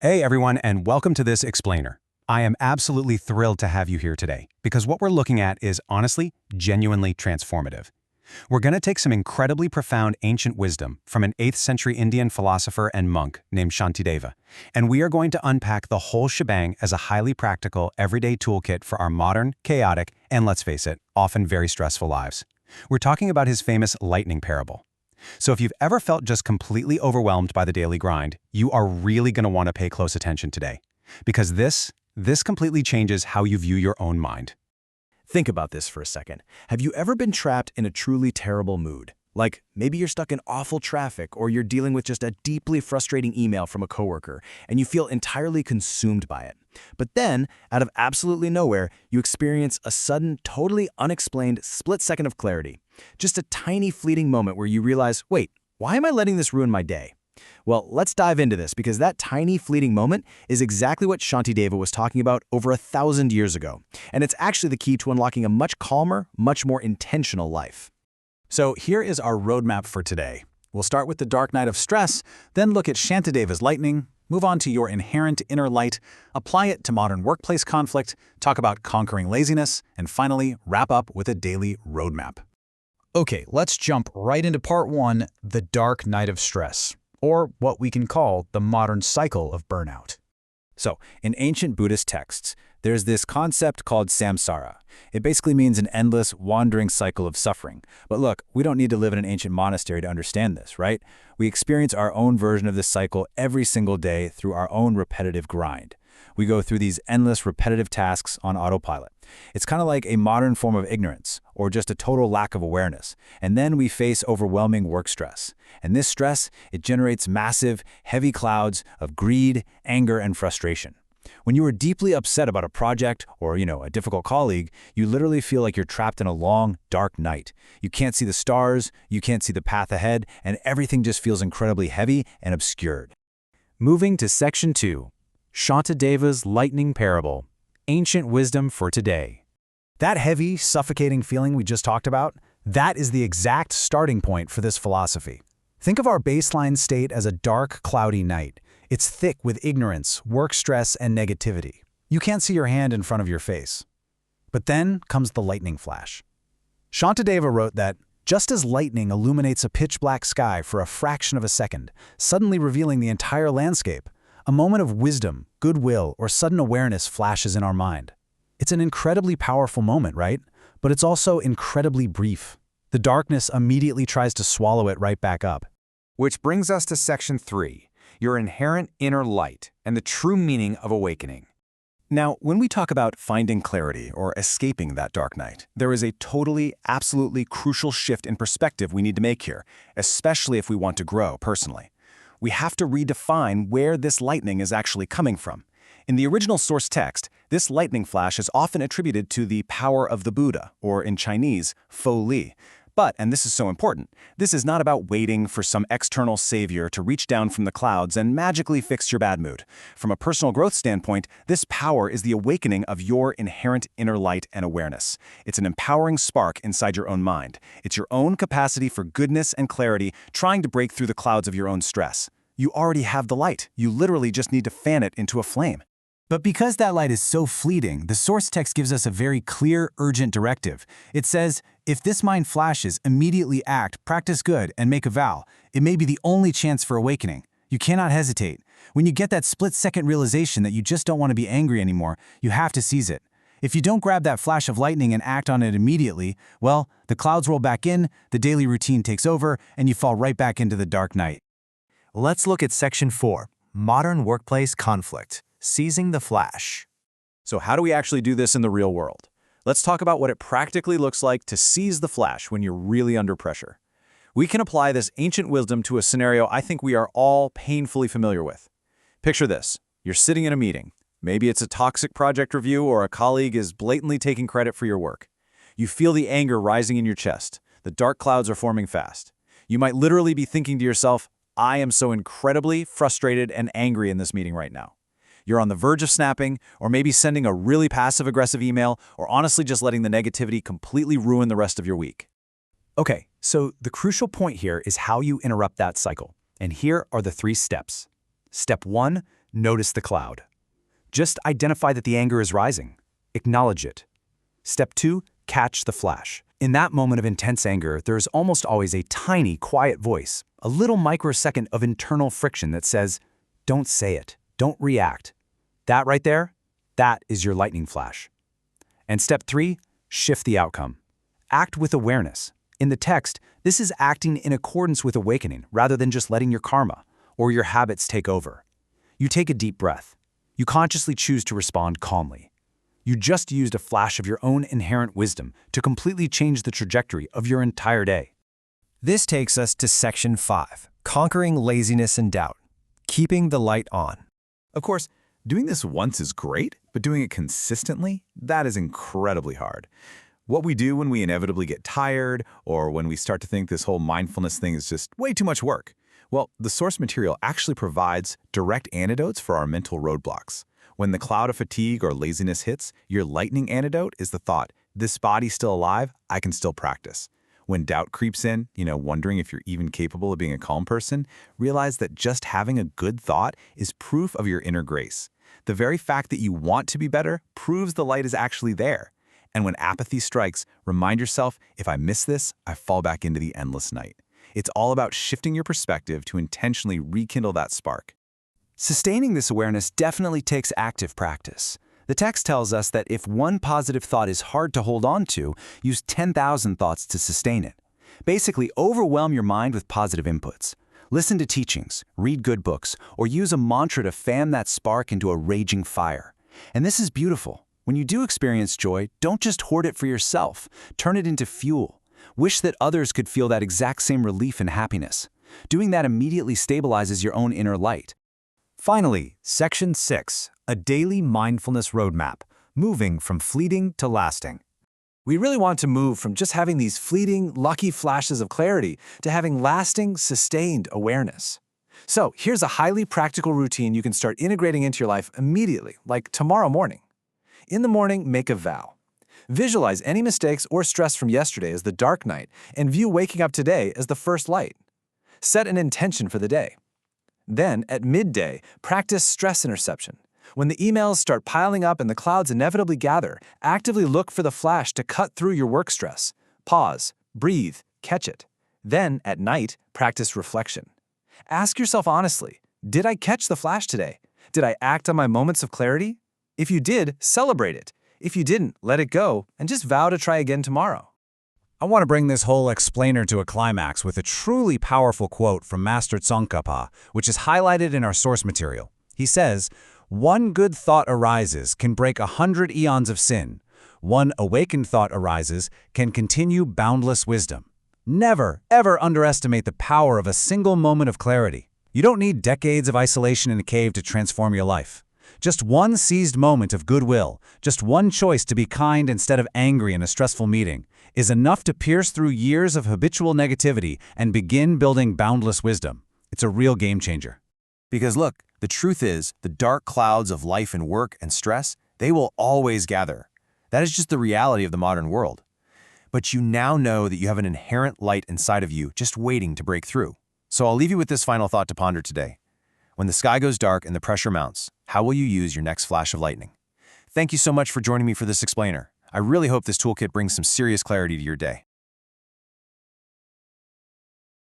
Hey everyone, and welcome to this explainer. I am absolutely thrilled to have you here today because what we're looking at is honestly, genuinely transformative. We're going to take some incredibly profound ancient wisdom from an 8th century Indian philosopher and monk named Shantideva, and we are going to unpack the whole shebang as a highly practical, everyday toolkit for our modern, chaotic, and let's face it, often very stressful lives. We're talking about his famous lightning parable. So if you've ever felt just completely overwhelmed by the daily grind, you are really going to want to pay close attention today. Because this completely changes how you view your own mind. Think about this for a second. Have you ever been trapped in a truly terrible mood? Like maybe you're stuck in awful traffic or you're dealing with just a deeply frustrating email from a coworker and you feel entirely consumed by it. But then, out of absolutely nowhere, you experience a sudden, totally unexplained split second of clarity. Just a tiny fleeting moment where you realize, wait, why am I letting this ruin my day? Well, let's dive into this because that tiny fleeting moment is exactly what Shantideva was talking about over 1,000 years ago. And it's actually the key to unlocking a much calmer, much more intentional life. So here is our roadmap for today. We'll start with the dark night of stress, then look at Shantideva's lightning, move on to your inherent inner light, apply it to modern workplace conflict, talk about conquering laziness, and finally wrap up with a daily roadmap. Okay, let's jump right into part 1, the dark night of stress, or what we can call the modern cycle of burnout. So, in ancient Buddhist texts, there's this concept called samsara. It basically means an endless, wandering cycle of suffering. But look, we don't need to live in an ancient monastery to understand this, right? We experience our own version of this cycle every single day through our own repetitive grind. We go through these endless, repetitive tasks on autopilot. It's kind of like a modern form of ignorance, or just a total lack of awareness. And then we face overwhelming work stress. And this stress, it generates massive, heavy clouds of greed, anger, and frustration. When you are deeply upset about a project or, a difficult colleague, you literally feel like you're trapped in a long, dark night. You can't see the stars, you can't see the path ahead, and everything just feels incredibly heavy and obscured. Moving to Section 2, Shantideva's lightning parable, ancient wisdom for today. That heavy, suffocating feeling we just talked about, that is the exact starting point for this philosophy. Think of our baseline state as a dark, cloudy night. It's thick with ignorance, work stress, and negativity. You can't see your hand in front of your face. But then comes the lightning flash. Shantideva wrote that, just as lightning illuminates a pitch-black sky for a fraction of a second, suddenly revealing the entire landscape, a moment of wisdom, goodwill, or sudden awareness flashes in our mind. It's an incredibly powerful moment, right? But it's also incredibly brief. The darkness immediately tries to swallow it right back up. Which brings us to Section 3, your inherent inner light and the true meaning of awakening. Now, when we talk about finding clarity or escaping that dark night, there is a totally, absolutely crucial shift in perspective we need to make here, especially if we want to grow personally. We have to redefine where this lightning is actually coming from. In the original source text, this lightning flash is often attributed to the power of the Buddha, or in Chinese, Fo Li. But, and this is so important, this is not about waiting for some external savior to reach down from the clouds and magically fix your bad mood. From a personal growth standpoint, this power is the awakening of your inherent inner light and awareness. It's an empowering spark inside your own mind. It's your own capacity for goodness and clarity trying to break through the clouds of your own stress. You already have the light. You literally just need to fan it into a flame. But because that light is so fleeting, the source text gives us a very clear, urgent directive. It says, if this mind flashes, immediately act, practice good, and make a vow. It may be the only chance for awakening. You cannot hesitate. When you get that split-second realization that you just don't want to be angry anymore, you have to seize it. If you don't grab that flash of lightning and act on it immediately, well, the clouds roll back in, the daily routine takes over, and you fall right back into the dark night. Let's look at Section 4, Modern Workplace Conflict, Seizing the Flash. So how do we actually do this in the real world? Let's talk about what it practically looks like to seize the flash when you're really under pressure. We can apply this ancient wisdom to a scenario I think we are all painfully familiar with. Picture this. You're sitting in a meeting. Maybe it's a toxic project review or a colleague is blatantly taking credit for your work. You feel the anger rising in your chest. The dark clouds are forming fast. You might literally be thinking to yourself, I am so incredibly frustrated and angry in this meeting right now. You're on the verge of snapping, or maybe sending a really passive-aggressive email, or honestly just letting the negativity completely ruin the rest of your week. Okay, so the crucial point here is how you interrupt that cycle. And here are the 3 steps. Step 1, notice the cloud. Just identify that the anger is rising. Acknowledge it. Step 2, catch the flash. In that moment of intense anger, there is almost always a tiny, quiet voice, a little microsecond of internal friction that says, don't say it, don't react. That right there, that is your lightning flash. And step 3, shift the outcome. Act with awareness. In the text, this is acting in accordance with awakening rather than just letting your karma or your habits take over. You take a deep breath. You consciously choose to respond calmly. You just used a flash of your own inherent wisdom to completely change the trajectory of your entire day. This takes us to Section 5, Conquering Laziness and Doubt, Keeping the Light On. Of course, doing this once is great, but doing it consistently, that is incredibly hard. What we do when we inevitably get tired, or when we start to think this whole mindfulness thing is just way too much work, well, the source material actually provides direct antidotes for our mental roadblocks. When the cloud of fatigue or laziness hits, your lightning antidote is the thought, this body's still alive, I can still practice. When doubt creeps in, wondering if you're even capable of being a calm person, realize that just having a good thought is proof of your inner grace. The very fact that you want to be better proves the light is actually there. And when apathy strikes, remind yourself, if I miss this, I fall back into the endless night. It's all about shifting your perspective to intentionally rekindle that spark. Sustaining this awareness definitely takes active practice. The text tells us that if one positive thought is hard to hold on to, use 10,000 thoughts to sustain it. Basically, overwhelm your mind with positive inputs. Listen to teachings, read good books, or use a mantra to fan that spark into a raging fire. And this is beautiful. When you do experience joy, don't just hoard it for yourself. Turn it into fuel. Wish that others could feel that exact same relief and happiness. Doing that immediately stabilizes your own inner light. Finally, Section 6, a daily mindfulness roadmap, moving from fleeting to lasting. We really want to move from just having these fleeting, lucky flashes of clarity to having lasting, sustained awareness. So here's a highly practical routine you can start integrating into your life immediately, like tomorrow morning. In the morning, make a vow. Visualize any mistakes or stress from yesterday as the dark night and view waking up today as the first light. Set an intention for the day. Then, at midday, practice stress interception. When the emails start piling up and the clouds inevitably gather, actively look for the flash to cut through your work stress. Pause, breathe, catch it. Then, at night, practice reflection. Ask yourself honestly, did I catch the flash today? Did I act on my moments of clarity? If you did, celebrate it. If you didn't, let it go and just vow to try again tomorrow. I want to bring this whole explainer to a climax with a truly powerful quote from Master Tsongkhapa, which is highlighted in our source material. He says, "One good thought arises can break 100 eons of sin. One awakened thought arises can continue boundless wisdom." Never, ever underestimate the power of a single moment of clarity. You don't need decades of isolation in a cave to transform your life. Just one seized moment of goodwill, just one choice to be kind instead of angry in a stressful meeting, is enough to pierce through years of habitual negativity and begin building boundless wisdom. It's a real game changer. Because look, the truth is, the dark clouds of life and work and stress, they will always gather. That is just the reality of the modern world. But you now know that you have an inherent light inside of you just waiting to break through. So I'll leave you with this final thought to ponder today. When the sky goes dark and the pressure mounts, how will you use your next flash of lightning? Thank you so much for joining me for this explainer. I really hope this toolkit brings some serious clarity to your day.